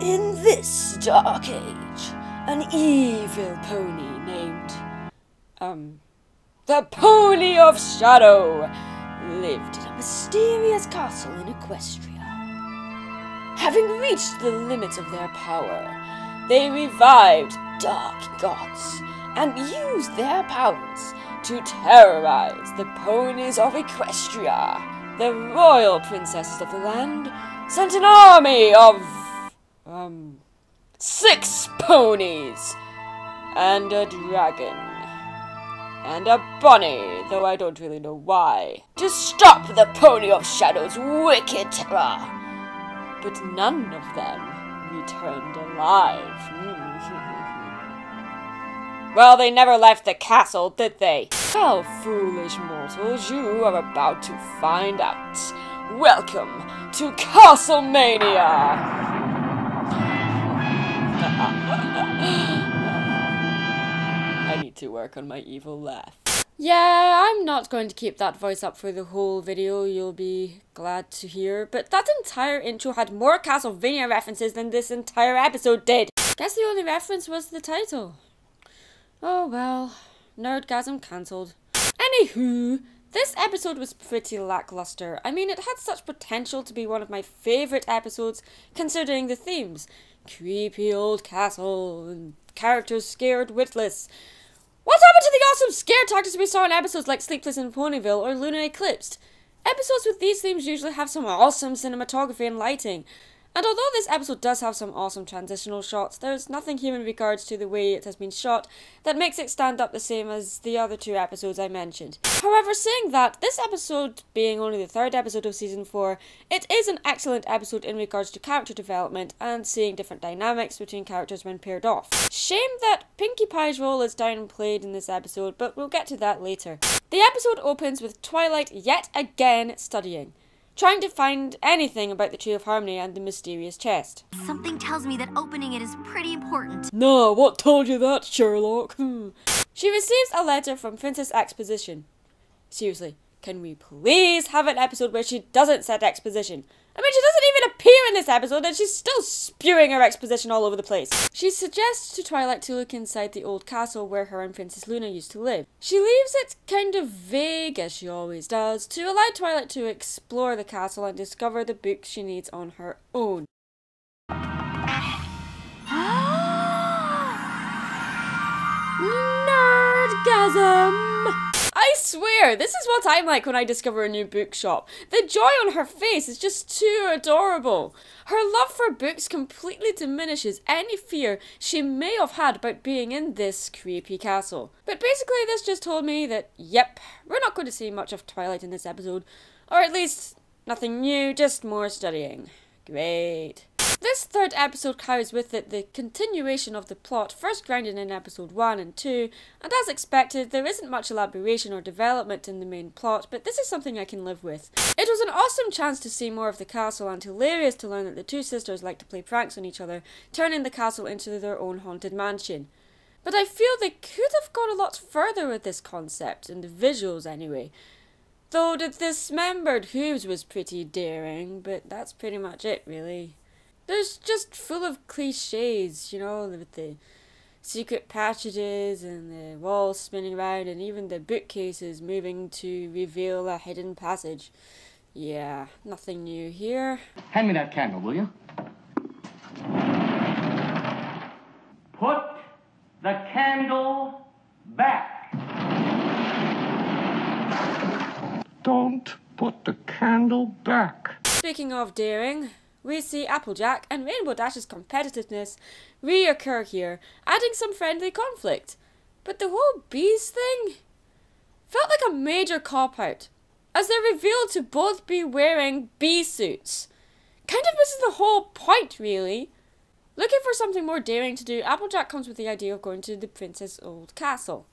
In this dark age, an evil pony named, the Pony of Shadow lived in a mysterious castle in Equestria. Having reached the limit of their power, they revived dark gods and used their powers to terrorize the ponies of Equestria. The royal princesses of the land sent an army of 6 ponies, and a dragon, and a bunny, though I don't really know why, to stop the Pony of Shadow's wicked terror. But none of them returned alive. Well, they never left the castle, did they? Well, foolish mortals, you are about to find out. Welcome to Castlemania! I need to work on my evil laugh. Yeah, I'm not going to keep that voice up for the whole video, you'll be glad to hear, but that entire intro had more Castlevania references than this entire episode did. Guess the only reference was the title. Oh well, nerdgasm cancelled. Anywho, this episode was pretty lackluster. I mean, it had such potential to be one of my favourite episodes, considering the themes. Creepy old castle, and characters scared witless. What happened to the awesome scare tactics we saw in episodes like Sleepless in Ponyville or Luna Eclipsed? Episodes with these themes usually have some awesome cinematography and lighting. And although this episode does have some awesome transitional shots, there's nothing here in regards to the way it has been shot that makes it stand up the same as the other 2 episodes I mentioned. However, saying that, this episode being only the 3rd episode of Season 4, it is an excellent episode in regards to character development and seeing different dynamics between characters when paired off. Shame that Pinkie Pie's role is downplayed in this episode, but we'll get to that later. The episode opens with Twilight yet again studying, trying to find anything about the Tree of Harmony and the mysterious chest. Something tells me that opening it is pretty important. No, what told you that, Sherlock? She receives a letter from Princess Exposition. Seriously, can we please have an episode where she doesn't set exposition? I mean, she doesn't even appear in this episode and she's still spewing her exposition all over the place. She suggests to Twilight to look inside the old castle where her and Princess Luna used to live. She leaves it kind of vague, as she always does, to allow Twilight to explore the castle and discover the books she needs on her own. Nerdgasm! I swear, this is what I'm like when I discover a new bookshop. The joy on her face is just too adorable. Her love for books completely diminishes any fear she may have had about being in this creepy castle. But basically this just told me that, yep, we're not going to see much of Twilight in this episode. Or at least, nothing new, just more studying. Great. This 3rd episode carries with it the continuation of the plot first grounded in episode 1 and 2, and as expected, there isn't much elaboration or development in the main plot, but this is something I can live with. It was an awesome chance to see more of the castle and hilarious to learn that the 2 sisters like to play pranks on each other, turning the castle into their own haunted mansion. But I feel they could have gone a lot further with this concept, in the visuals anyway. Though the dismembered hooves was pretty daring, but that's pretty much it really. There's just full of cliches, you know, with the secret passages and the walls spinning around and even the bookcases moving to reveal a hidden passage. Yeah, nothing new here. Hand me that candle, will you? Put the candle back. Don't put the candle back. Speaking of daring, we see Applejack and Rainbow Dash's competitiveness reoccur here, adding some friendly conflict. But the whole bees thing felt like a major cop-out, as they're revealed to both be wearing bee suits. Kind of misses the whole point, really. Looking for something more daring to do, Applejack comes with the idea of going to the Princess' old castle.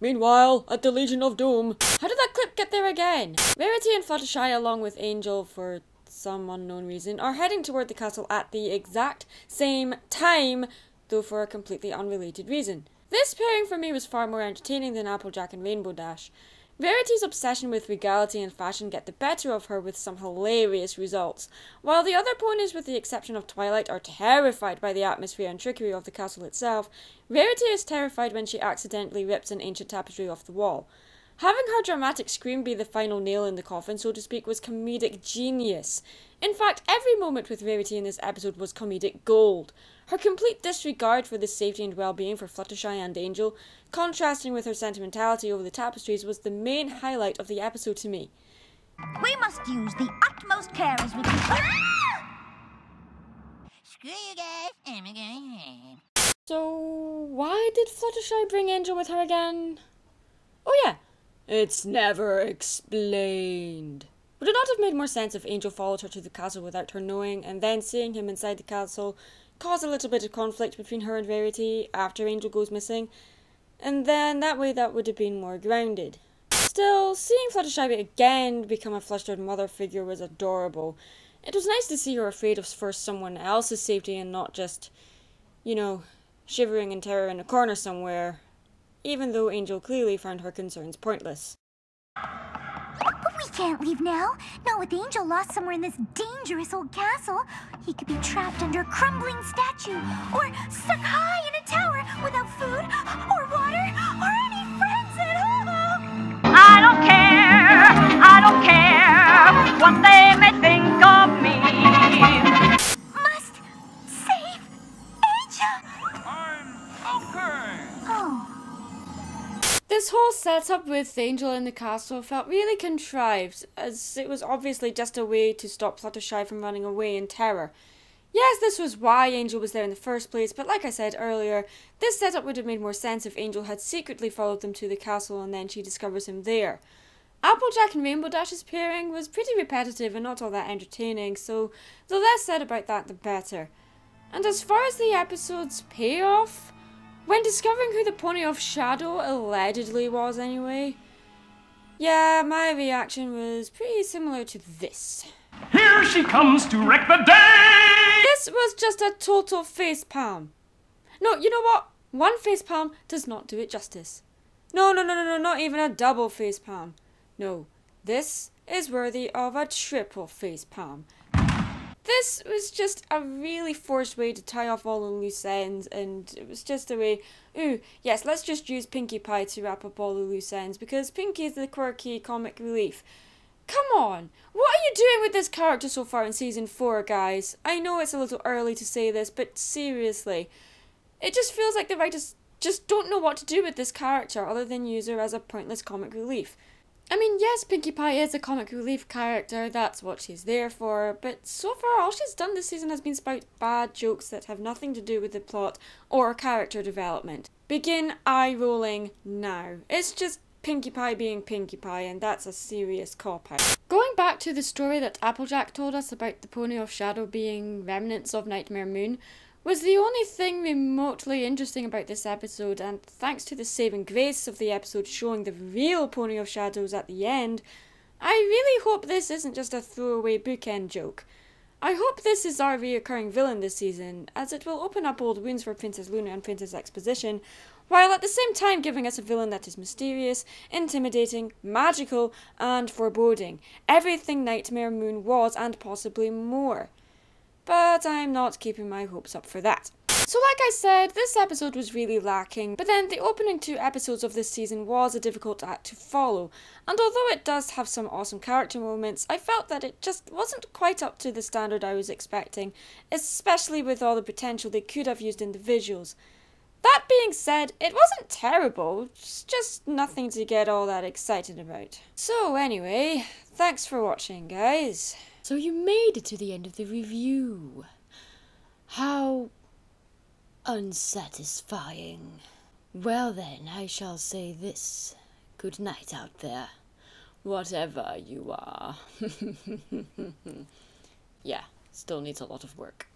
Meanwhile, at the Legion of Doom, how did that clip get there again? Rarity and Fluttershy, along with Angel, for some unknown reason, are heading toward the castle at the exact same time, though for a completely unrelated reason. This pairing for me was far more entertaining than Applejack and Rainbow Dash. Rarity's obsession with regality and fashion get the better of her with some hilarious results, while the other ponies, with the exception of Twilight, are terrified by the atmosphere and trickery of the castle itself. Rarity is terrified when she accidentally rips an ancient tapestry off the wall. Having her dramatic scream be the final nail in the coffin, so to speak, was comedic genius. In fact, every moment with Rarity in this episode was comedic gold. Her complete disregard for the safety and well-being for Fluttershy and Angel, contrasting with her sentimentality over the tapestries, was the main highlight of the episode to me. We must use the utmost care as we can. Screw you guys, I'm going home. So, why did Fluttershy bring Angel with her again? Oh yeah, it's never explained. Would it not have made more sense if Angel followed her to the castle without her knowing, and then seeing him inside the castle cause a little bit of conflict between her and Rarity after Angel goes missing? And then that way that would have been more grounded. Still, seeing Fluttershy again become a flustered mother figure was adorable. It was nice to see her afraid of first someone else's safety and not just, you know, shivering in terror in a corner somewhere, even though Angel clearly found her concerns pointless. But we can't leave now. Not with Angel lost somewhere in this dangerous old castle. He could be trapped under a crumbling statue, or stuck high in a tower without food, or water, or any friends at all. I don't care what they may think of me. Must save Angel. Okay. Oh. This whole setup with Angel in the castle felt really contrived, as it was obviously just a way to stop Fluttershy from running away in terror. Yes, this was why Angel was there in the first place, but like I said earlier, this setup would have made more sense if Angel had secretly followed them to the castle and then she discovers him there. Applejack and Rainbow Dash's pairing was pretty repetitive and not all that entertaining, so the less said about that the better. And as far as the episode's payoff, when discovering who the Pony of Shadow allegedly was anyway, yeah, my reaction was pretty similar to this. Here she comes to wreck the day! This was just a total facepalm. No, you know what? One facepalm does not do it justice. No, not even a double facepalm. No, this is worthy of a triple facepalm. This was just a really forced way to tie off all the loose ends, and it was just a way, ooh, yes, let's just use Pinkie Pie to wrap up all the loose ends, because Pinkie is the quirky comic relief. Come on, what are you doing with this character so far in Season 4, guys? I know it's a little early to say this, but seriously, it just feels like the writers just don't know what to do with this character other than use her as a pointless comic relief. I mean, yes, Pinkie Pie is a comic relief character, that's what she's there for, but so far all she's done this season has been spout bad jokes that have nothing to do with the plot or character development. Begin eye-rolling now. It's just Pinkie Pie being Pinkie Pie, and that's a serious cop-out. Going back to the story that Applejack told us about the Pony of Shadow being remnants of Nightmare Moon, was the only thing remotely interesting about this episode, and thanks to the saving grace of the episode showing the real Pony of Shadows at the end, I really hope this isn't just a throwaway bookend joke. I hope this is our reoccurring villain this season, as it will open up old wounds for Princess Luna and Princess Exposition, while at the same time giving us a villain that is mysterious, intimidating, magical, and foreboding. Everything Nightmare Moon was, and possibly more. But I'm not keeping my hopes up for that. So like I said, this episode was really lacking, but then the opening 2 episodes of this season was a difficult act to follow, and although it does have some awesome character moments, I felt that it just wasn't quite up to the standard I was expecting, especially with all the potential they could have used in the visuals. That being said, it wasn't terrible, it's just nothing to get all that excited about. So anyway, thanks for watching, guys. So you made it to the end of the review. How unsatisfying. Well then, I shall say this. Good night out there, whatever you are. Yeah, still needs a lot of work.